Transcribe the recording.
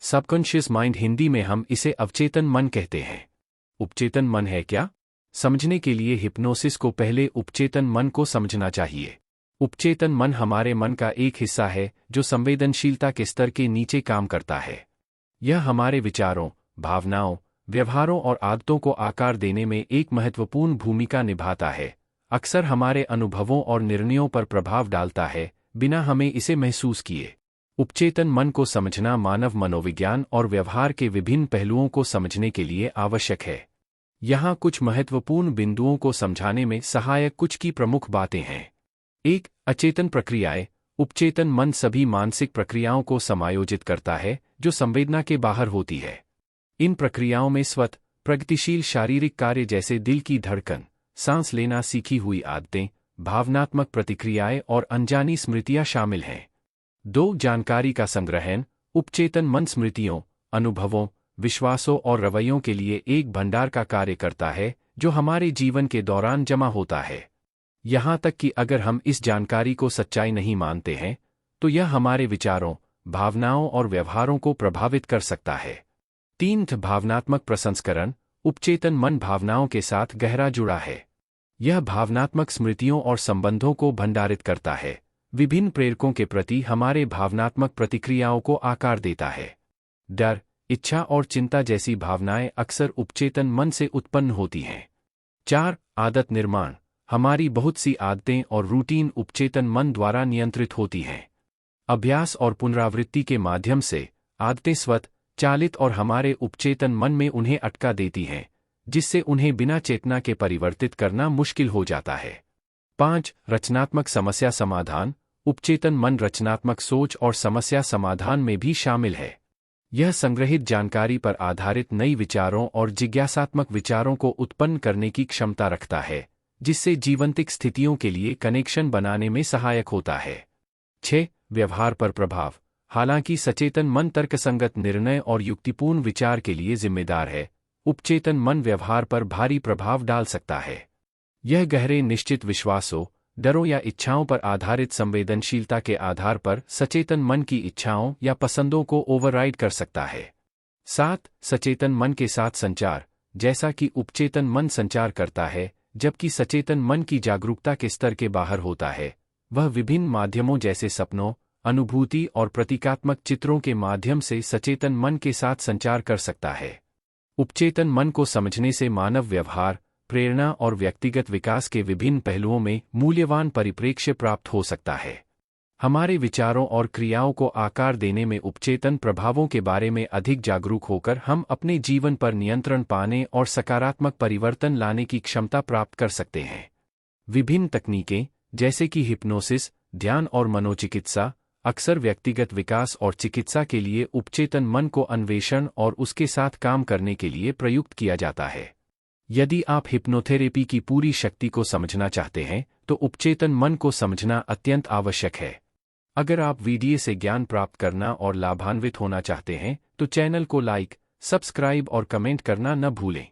Subconscious mind Hindi में हम इसे अवचेतन मन कहते हैं। उपचेतन मन है क्या? समझने के लिए हिप्नोसिस को पहले उपचेतन मन को समझना चाहिए। उपचेतन मन हमारे मन का एक हिस्सा है जो संवेदनशीलता के स्तर के नीचे काम करता है। यह हमारे विचारों, भावनाओं, व्यवहारों और आदतों को आकार देने में एक महत्वपूर्ण भूमिका निभाता है। अक्सर हमारे अनुभवों और निर्णयों पर प्रभाव डालता है, बिना हमें इसे महसूस किए। उपचेतन मन को समझना मानव मनोविज्ञान और व्यवहार के विभिन्न पहलुओं को समझने के लिए आवश्यक है। यहाँ कुछ महत्वपूर्ण बिंदुओं को समझाने में सहायक कुछ की प्रमुख बातें हैं। 1. अचेतन प्रक्रियाएं। उपचेतन मन सभी मानसिक प्रक्रियाओं को समायोजित करता है जो संवेदना के बाहर होती है। इन प्रक्रियाओं में स्वतः प्रगतिशील शारीरिक कार्य जैसे दिल की धड़कन, सांस लेना, सीखी हुई आदतें, भावनात्मक प्रतिक्रियाएं और अनजानी स्मृतियां शामिल हैं। 2. जानकारी का संग्रहण। उपचेतन मन स्मृतियों, अनुभवों, विश्वासों और रवैयों के लिए एक भंडार का कार्य करता है जो हमारे जीवन के दौरान जमा होता है। यहाँ तक कि अगर हम इस जानकारी को सच्चाई नहीं मानते हैं, तो यह हमारे विचारों, भावनाओं और व्यवहारों को प्रभावित कर सकता है। 3. भावनात्मक प्रसंस्करण। उपचेतन मन भावनाओं के साथ गहरा जुड़ा है। यह भावनात्मक स्मृतियों और संबंधों को भंडारित करता है, विभिन्न प्रेरकों के प्रति हमारे भावनात्मक प्रतिक्रियाओं को आकार देता है। डर, इच्छा और चिंता जैसी भावनाएं अक्सर उपचेतन मन से उत्पन्न होती हैं। 4. आदत निर्माण। हमारी बहुत सी आदतें और रूटीन उपचेतन मन द्वारा नियंत्रित होती हैं। अभ्यास और पुनरावृत्ति के माध्यम से आदतें स्वतः चालित और हमारे उपचेतन मन में उन्हें अटका देती हैं, जिससे उन्हें बिना चेतना के परिवर्तित करना मुश्किल हो जाता है। 5. रचनात्मक समस्या समाधान। उपचेतन मन रचनात्मक सोच और समस्या समाधान में भी शामिल है। यह संग्रहित जानकारी पर आधारित नई विचारों और जिज्ञासात्मक विचारों को उत्पन्न करने की क्षमता रखता है, जिससे जीवंतिक स्थितियों के लिए कनेक्शन बनाने में सहायक होता है। 6. व्यवहार पर प्रभाव। हालांकि सचेतन मन तर्कसंगत निर्णय और युक्तिपूर्ण विचार के लिए जिम्मेदार है, उपचेतन मन व्यवहार पर भारी प्रभाव डाल सकता है। यह गहरे निश्चित विश्वासों, डरों या इच्छाओं पर आधारित संवेदनशीलता के आधार पर सचेतन मन की इच्छाओं या पसंदों को ओवरराइड कर सकता है। 7. सचेतन मन के साथ संचार। जैसा कि उपचेतन मन संचार करता है, जबकि सचेतन मन की जागरूकता के स्तर के बाहर होता है, वह विभिन्न माध्यमों जैसे सपनों, अनुभूति और प्रतीकात्मक चित्रों के माध्यम से सचेतन मन के साथ संचार कर सकता है। उपचेतन मन को समझने से मानव व्यवहार, प्रेरणा और व्यक्तिगत विकास के विभिन्न पहलुओं में मूल्यवान परिप्रेक्ष्य प्राप्त हो सकता है। हमारे विचारों और क्रियाओं को आकार देने में उपचेतन प्रभावों के बारे में अधिक जागरूक होकर हम अपने जीवन पर नियंत्रण पाने और सकारात्मक परिवर्तन लाने की क्षमता प्राप्त कर सकते हैं। विभिन्न तकनीकें जैसे कि हिप्नोसिस, ध्यान और मनोचिकित्सा अक्सर व्यक्तिगत विकास और चिकित्सा के लिए उपचेतन मन को अन्वेषण और उसके साथ काम करने के लिए प्रयुक्त किया जाता है। यदि आप हिप्नोथेरेपी की पूरी शक्ति को समझना चाहते हैं, तो उपचेतन मन को समझना अत्यंत आवश्यक है। अगर आप वीडियो से ज्ञान प्राप्त करना और लाभान्वित होना चाहते हैं, तो चैनल को लाइक, सब्सक्राइब और कमेंट करना न भूलें।